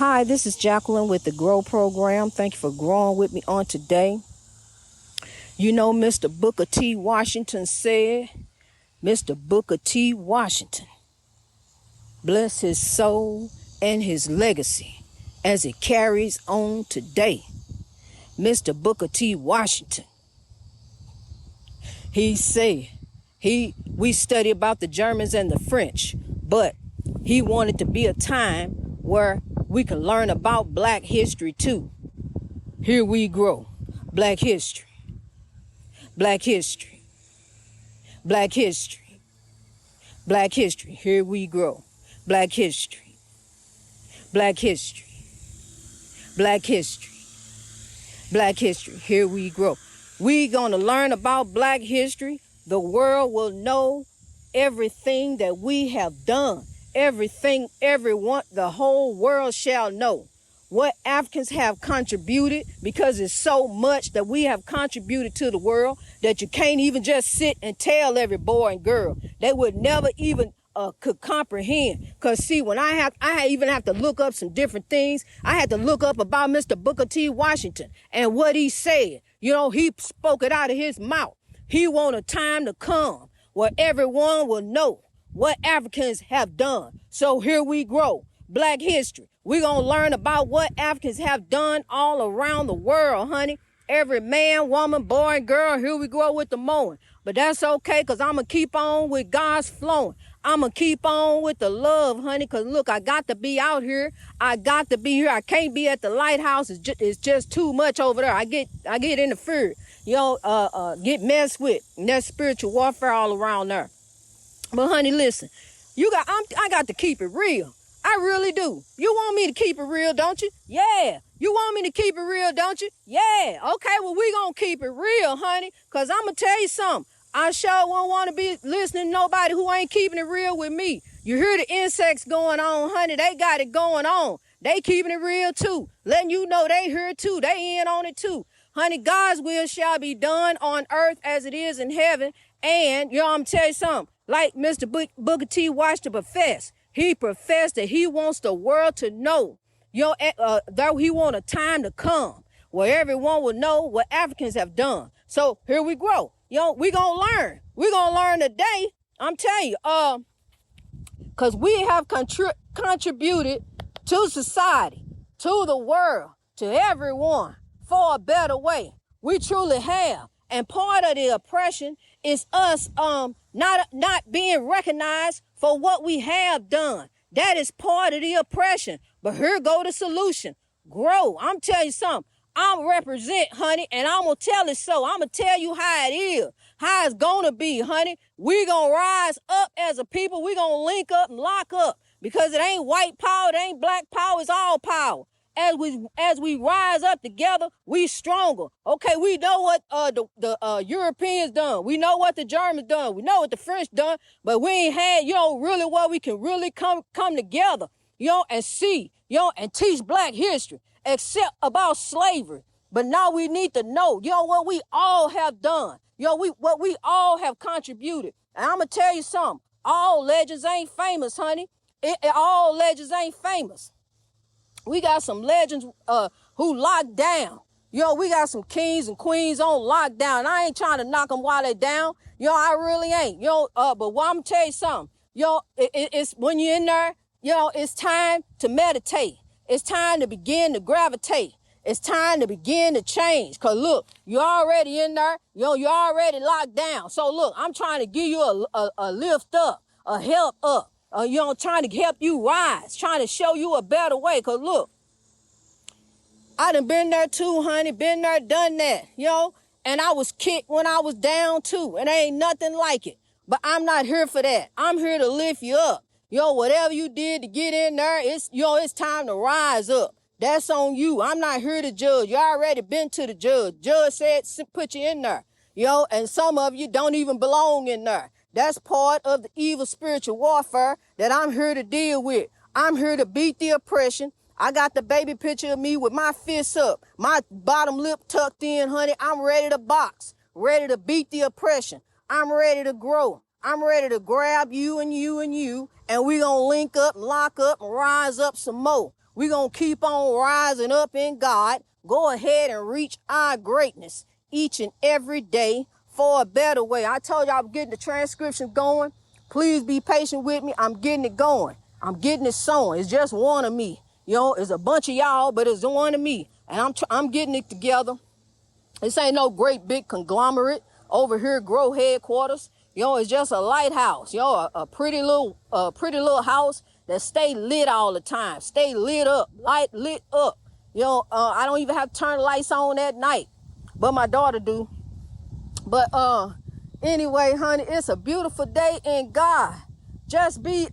Hi, this is Jacqueline with the Grow Program. Thank you for growing with me on today. You know, Mr. Booker T. Washington said, Mr. Booker T. Washington, bless his soul and his legacy as it carries on today. Mr. Booker T. Washington, he said, we study about the Germans and the French, but he wanted to be a time where we can learn about Black history too. Here we grow. Black history. Black history. Black history. Black history. Here we grow. Black history. Black history. Black history. Black history. Here we grow. We gonna learn about Black history. The world will know everything that we have done. Everything, everyone, the whole world shall know what Africans have contributed, because it's so much that we have contributed to the world that you can't even just sit and tell every boy and girl. They would never even could comprehend. Because see, when I even have to look up some different things. I had to look up about Mr. Booker T. Washington and what he said. You know, he spoke it out of his mouth. He want a time to come where everyone will know what Africans have done. So here we grow. Black history. We're going to learn about what Africans have done all around the world, honey. Every man, woman, boy, and girl, here we grow with the mowing. But that's okay, because I'm going to keep on with God's flowing. I'm going to keep on with the love, honey, because look, I got to be out here. I got to be here. I can't be at the lighthouse. It's just too much over there. I get interfered, get messed with. And that's spiritual warfare all around there. But honey, listen, I got to keep it real. I really do. You want me to keep it real, don't you? Yeah. You want me to keep it real, don't you? Yeah. Okay, well, we gonna keep it real, honey, because I'm going to tell you something. I sure won't want to be listening to nobody who ain't keeping it real with me. You hear the insects going on, honey. They got it going on. They keeping it real, too. Letting you know they here, too. They in on it, too. Honey, God's will shall be done on earth as it is in heaven. And, I'm going to tell you something. Like Mr. Booker T. Washington professed. He professed that he wants the world to know, that he want a time to come where everyone will know what Africans have done. So here we grow. We gonna learn. We gonna learn today. I'm telling you, because we have contributed to society, to the world, to everyone for a better way. We truly have. And part of the oppression is us not being recognized for what we have done. That is part of the oppression. But here go the solution. Grow. I'm telling you something. I'm represent, honey, and I'm going to tell it so. I'm going to tell you how it is, how it's going to be, honey. We going to rise up as a people. We going to link up and lock up, because it ain't white power, it ain't black power, it's all power. As we rise up together, we stronger. Okay, we know what the Europeans done. We know what the Germans done. We know what the French done. But we ain't had, really what we can really come together, and see, and teach Black history, except about slavery. But now we need to know, what we all have done. What we all have contributed. And I'm going to tell you something. All legends ain't famous, honey. All legends ain't famous. We got some legends who locked down. We got some kings and queens on lockdown. I ain't trying to knock them while they down. I really ain't. But what I'm going to tell you something. It's when you're in there, it's time to meditate. It's time to begin to gravitate. It's time to begin to change. Because, look, you're already in there. You're already locked down. So, look, I'm trying to give you a lift up, a help up. Trying to help you rise, trying to show you a better way. Because, look, I done been there too, honey, been there, done that, and I was kicked when I was down too, and ain't nothing like it. But I'm not here for that. I'm here to lift you up. Whatever you did to get in there, it's time to rise up. That's on you. I'm not here to judge. You already been to the judge. Judge said, put you in there, and some of you don't even belong in there. That's part of the evil spiritual warfare that I'm here to deal with. I'm here to beat the oppression. I got the baby picture of me with my fists up, my bottom lip tucked in, honey. I'm ready to box, ready to beat the oppression. I'm ready to grow. I'm ready to grab you and you and you, and we gonna link up, lock up, and rise up some more. We gonna keep on rising up in God. Go ahead and reach our greatness each and every day for a better way. I told y'all I'm getting the transcription going. Please be patient with me. I'm getting it going. I'm getting it sown. It's just one of me. You know, it's a bunch of y'all, but it's one of me. And I'm getting it together. This ain't no great big conglomerate over here, grow headquarters. You know, it's just a lighthouse. You know, a pretty little house that stay lit all the time. Stay lit up, light lit up. You know, I don't even have to turn the lights on at night, but my daughter do. But anyway, honey, it's a beautiful day in God. Just be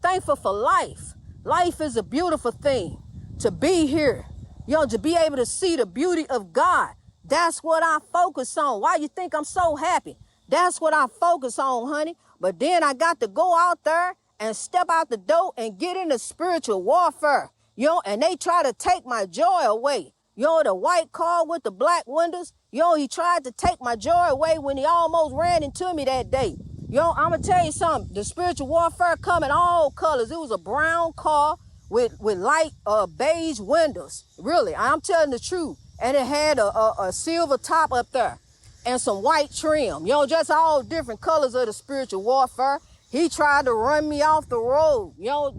thankful for life. Life is a beautiful thing. To be here, you know, to be able to see the beauty of God. That's what I focus on. Why you think I'm so happy? That's what I focus on, honey. But then I got to go out there and step out the door and get into spiritual warfare. You know, and they try to take my joy away. You know, the white car with the black windows. You know, he tried to take my joy away when he almost ran into me that day. You know, I'm going to tell you something. The spiritual warfare come in all colors. It was a brown car with light beige windows. Really, I'm telling the truth. And it had a silver top up there and some white trim. You know, just all different colors of the spiritual warfare. He tried to run me off the road. You know,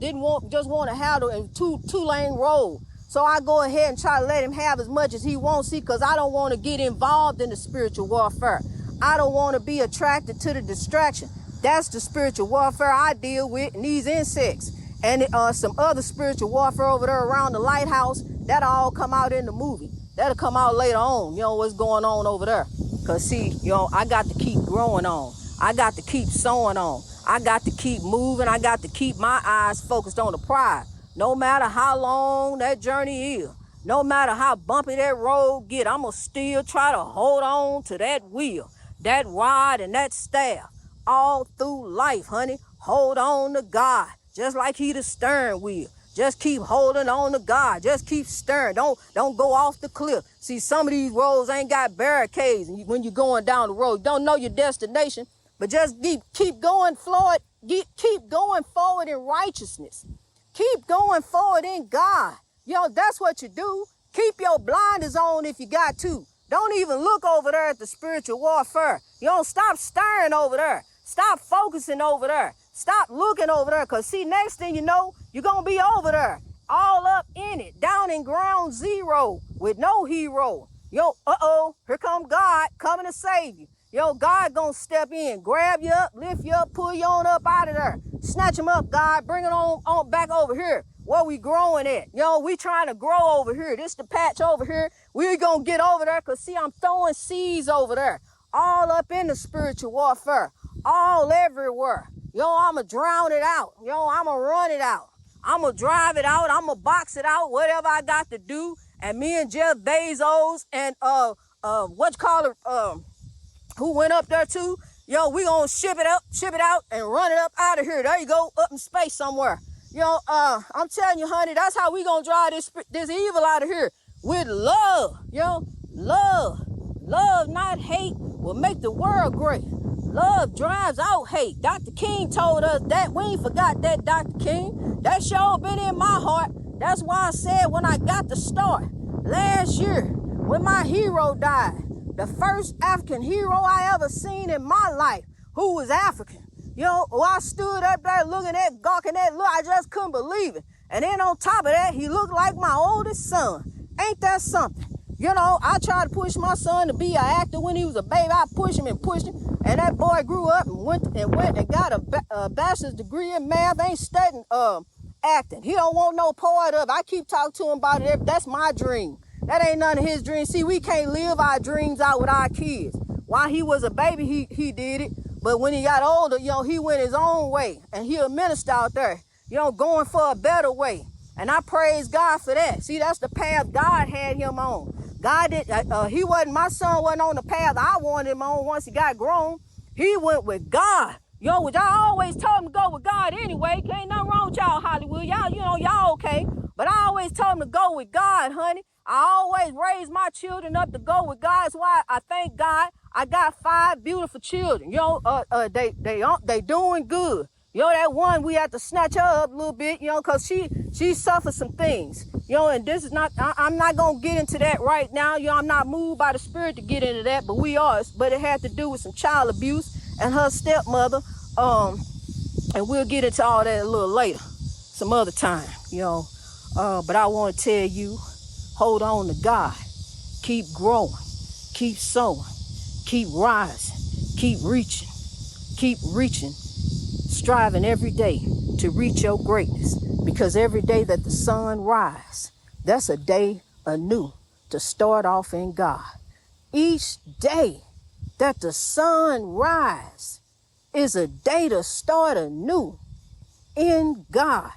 just want to have a two-lane road. So I go ahead and try to let him have as much as he wants, see, because I don't want to get involved in the spiritual warfare. I don't want to be attracted to the distraction. That's the spiritual warfare I deal with, and these insects. And some other spiritual warfare over there around the lighthouse, that'll all come out in the movie. That'll come out later on, you know, what's going on over there. Because, see, you know, I got to keep growing on. I got to keep sowing on. I got to keep moving. I got to keep my eyes focused on the prize. No matter how long that journey is, no matter how bumpy that road get, I'm going to still try to hold on to that wheel, that rod, and that staff all through life, honey. Hold on to God, just like he the steering wheel. Just keep holding on to God. Just keep steering. Don't go off the cliff. See, some of these roads ain't got barricades. And when you're going down the road, you don't know your destination, but just keep going forward. Keep going forward in righteousness. Keep going forward in God. You know, that's what you do. Keep your blinders on if you got to. Don't even look over there at the spiritual warfare. You don't stop staring over there. Stop focusing over there. Stop looking over there, because see, next thing you know, you're going to be over there, all up in it, down in ground zero with no hero. Yo, here come God coming to save you. Yo, God going to step in, grab you up, lift you up, pull you on up out of there. Snatch him up, God, bring it on back over here where we growing at. Yo, we trying to grow over here. This the patch over here. We going to get over there, because see, I'm throwing seeds over there, all up in the spiritual warfare, all everywhere. Yo, I'ma drown it out. Yo, I'ma run it out. I'ma drive it out. I'ma box it out. Whatever I got to do. And me and Jeff Bezos and who went up there too? Yo, we gonna ship it out, and run it up out of here. There you go, up in space somewhere. Yo, I'm telling you, honey, that's how we gonna drive this evil out of here, with love. Yo, love, not hate, will make the world great. Love drives out hate. Dr. King told us that. We ain't forgot that, Dr. King. That sure been in my heart. That's why I said when I got the start last year, when my hero died, the first African hero I ever seen in my life, who was African. You know, I stood up there looking at, gawking at, look, I just couldn't believe it. And then on top of that, he looked like my oldest son. Ain't that something? You know, I tried to push my son to be an actor when he was a baby. I pushed him, and that boy grew up and went and got a bachelor's degree in math. Ain't studying acting. He don't want no part of it. I keep talking to him about it. That's my dream. That ain't none of his dreams. See, we can't live our dreams out with our kids. While he was a baby, he did it. But when he got older, you know, he went his own way, and he a minister out there, you know, going for a better way. And I praise God for that. See, that's the path God had him on. God did. My son wasn't on the path I wanted him on once he got grown. He went with God. Yo, which I always told him to go with God anyway. Ain't nothing wrong with y'all, Hollywood. Y'all okay. But I always told him to go with God, honey. I always raised my children up to go with God. That's why I thank God I got 5 beautiful children. You know, they doing good. You know, that one, we had to snatch her up a little bit, you know, because she suffered some things. You know, and this is not, I'm not going to get into that right now. You know, I'm not moved by the Spirit to get into that, but we are. But it had to do with some child abuse and her stepmother. And we'll get into all that a little later, some other time, you know. But I want to tell you, hold on to God. Keep growing. Keep sowing. Keep rising. Keep reaching. Keep reaching. Striving every day to reach your greatness. Because every day that the sun rises, that's a day anew to start off in God. Each day that the sun rises is a day to start anew in God.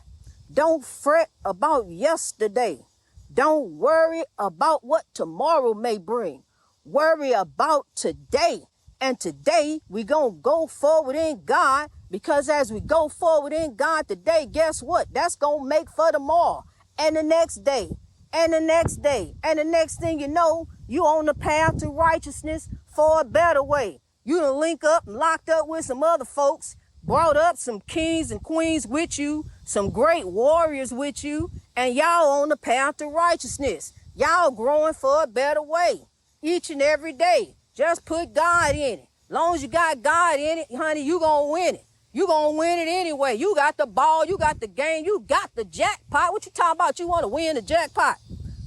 Don't fret about yesterday. Don't worry about what tomorrow may bring. Worry about today. And today we gonna go forward in God, because as we go forward in God today, guess what? That's gonna make for tomorrow and the next day and the next day. And the next thing you know, you on the path to righteousness for a better way. You done link up and locked up with some other folks, brought up some kings and queens with you, some great warriors with you, and y'all on the path to righteousness. Y'all growing for a better way each and every day. Just put God in it. Long as you got God in it, honey, you gonna win it. You gonna win it anyway. You got the ball, you got the game, you got the jackpot. What you talking about? You want to win the jackpot?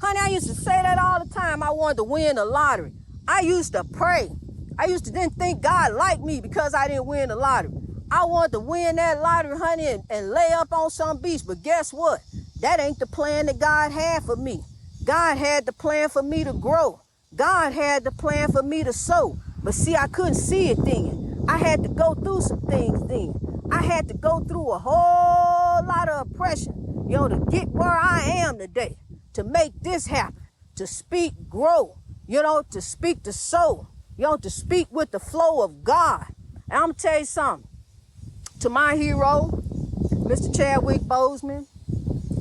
Honey, I used to say that all the time. I wanted to win the lottery. I used to pray. I used to didn't think God liked me because I didn't win the lottery. I wanted to win that lottery, honey, and lay up on some beach. But guess what? That ain't the plan that God had for me. God had the plan for me to grow. God had the plan for me to sow. But see, I couldn't see it then. I had to go through some things then. I had to go through a whole lot of oppression, you know, to get where I am today, to make this happen, to speak, grow, you know, to speak, to sow, you know, to speak with the flow of God. And I'm going to tell you something. To my hero, Mr. Chadwick Boseman,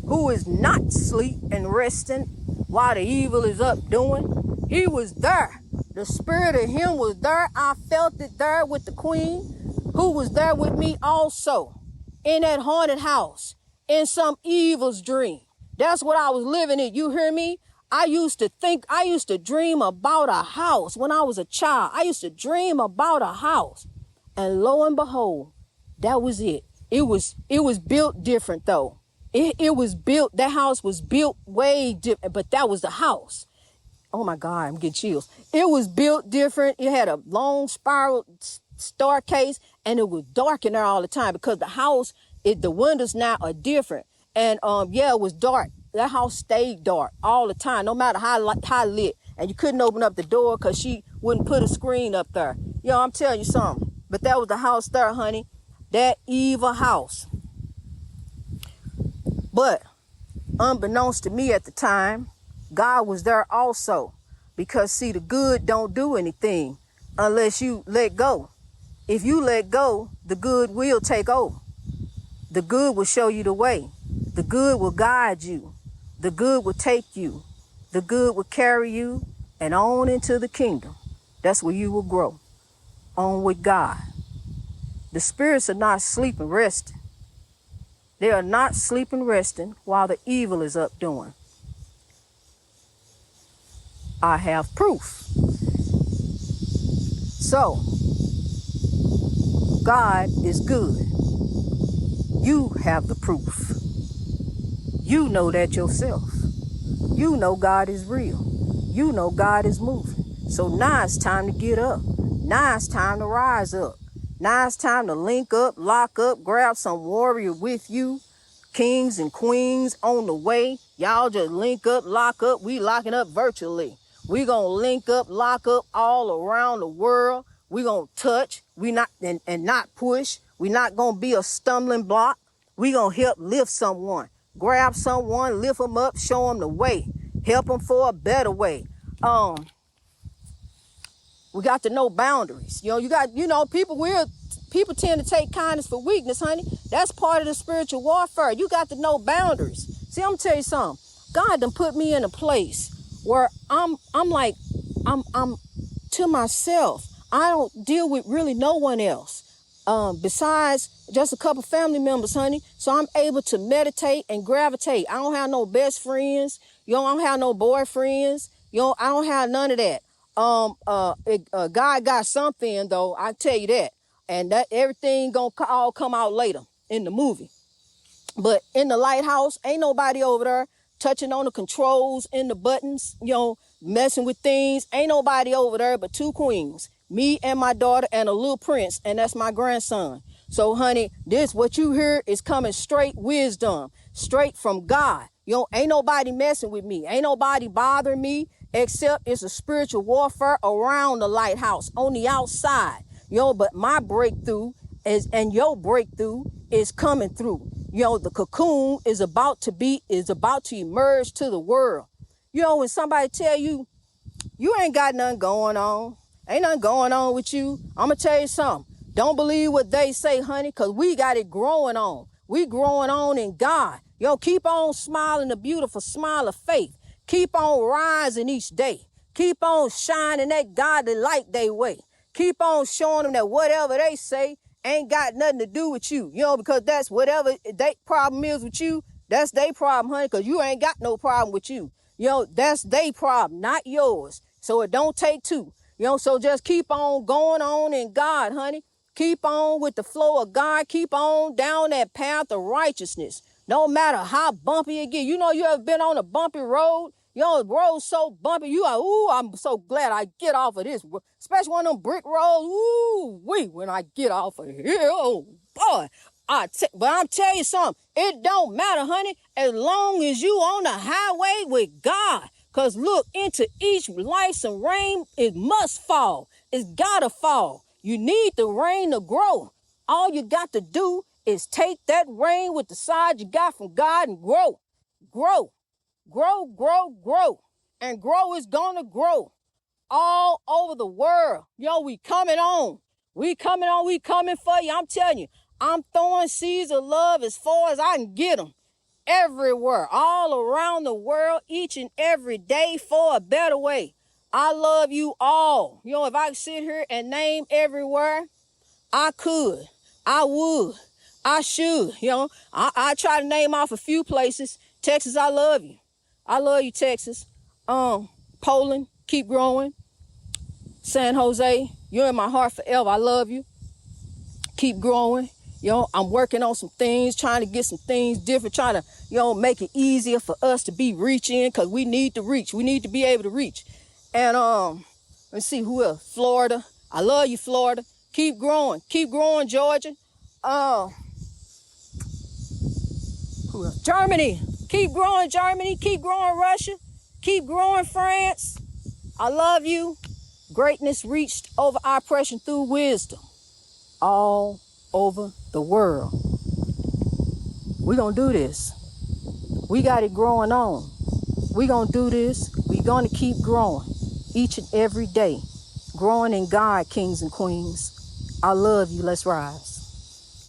who is not sleep and resting while the evil is up doing, he was there. The spirit of him was there. I felt it there with the queen, who was there with me also in that haunted house, in some evil's dream. That's what I was living in. You hear me? I used to dream about a house when I was a child. I used to dream about a house. And lo and behold, that was it. It was built different though. It was built, that house was built way different, but that was the house. Oh my God, I'm getting chills. It was built different. It had a long spiral staircase, and it was dark in there all the time because the house, the windows now are different. And yeah, it was dark. That house stayed dark all the time, no matter how lit. And you couldn't open up the door because she wouldn't put a screen up there. You know, I'm telling you something. But that was the house there, honey. That evil house. But unbeknownst to me at the time, God was there also. Because see, the good don't do anything unless you let go. If you let go, the good will take over. The good will show you the way. The good will guide you. The good will take you. The good will carry you and on into the kingdom. That's where you will grow. On with God. The spirits are not sleeping, resting. They are not sleeping, resting while the evil is up doing. I have proof. So, God is good. You have the proof. You know that yourself. You know God is real. You know God is moving. So now it's time to get up. Now it's time to rise up. Now it's time to link up, lock up, grab some warrior with you. Kings and queens on the way. Y'all just link up, lock up. We locking up virtually. We gonna link up, lock up all around the world. We gonna touch. We not and not push. We not gonna be a stumbling block. We gonna help lift someone. Grab someone, lift them up, show them the way. Help them for a better way. We got to know boundaries. People tend to take kindness for weakness, honey. That's part of the spiritual warfare. You got to know boundaries. See, I'm gonna tell you something. God done put me in a place where I'm to myself. I don't deal with really no one else. besides just a couple family members, honey. So I'm able to meditate and gravitate. I don't have no best friends. I don't have no boyfriends. I don't have none of that. God got something though, I tell you that. And that everything gonna all come out later in the movie. But in the lighthouse, ain't nobody over there touching on the controls and the buttons, messing with things. Ain't nobody over there but two queens, me and my daughter and a little prince, and that's my grandson. So, honey, this what you hear is coming straight wisdom, straight from God. Ain't nobody messing with me. Ain't nobody bothering me, except it's a spiritual warfare around the lighthouse on the outside. But my breakthrough and your breakthrough is coming through. The cocoon is about to emerge to the world. When somebody tell you, you ain't got nothing going on, ain't nothing going on with you, I'm going to tell you something. Don't believe what they say, honey, because we got it growing on. We growing on in God. Keep on smiling the beautiful smile of faith. Keep on rising each day. Keep on shining that godly light they way. Keep on showing them that whatever they say ain't got nothing to do with you, because that's whatever they problem is with you, that's their problem, honey, because you ain't got no problem with you. That's their problem, not yours. So it don't take two. So just keep on going on in God, honey. Keep on with the flow of God. Keep on down that path of righteousness. No matter how bumpy it get. You ever been on a bumpy road? The road's so bumpy. You are, ooh, I'm so glad I get off of this. Especially one of them brick roads. Ooh, when I get off of here. Oh, boy. But I'm telling you something. It don't matter, honey, as long as you on the highway with God. Because look, into each life's and rain, it must fall. It's got to fall. You need the rain to grow. All you got to do is take that rain with the side you got from God and grow. Grow. Grow, grow, grow. And grow is gonna grow all over the world. We coming on. We coming on. We coming for you. I'm telling you, I'm throwing seeds of love as far as I can get them. Everywhere, all around the world, each and every day for a better way. I love you all. If I could sit here and name everywhere, I could. I would. I should. I try to name off a few places. Texas, I love you. I love you, Texas. Poland, keep growing. San Jose, you're in my heart forever. I love you. Keep growing. I'm working on some things, trying to get some things different, trying to, make it easier for us to be reaching, because we need to reach. We need to be able to reach. And let's see who else. Florida. I love you, Florida. Keep growing. Keep growing, Georgia. Who else? Germany. Keep growing, Germany. Keep growing, Russia. Keep growing, France. I love you. Greatness reached over oppression through wisdom. All over the world. We're going to do this. We got it growing on. We're going to do this. We're going to keep growing each and every day. Growing in God, kings and queens. I love you. Let's rise.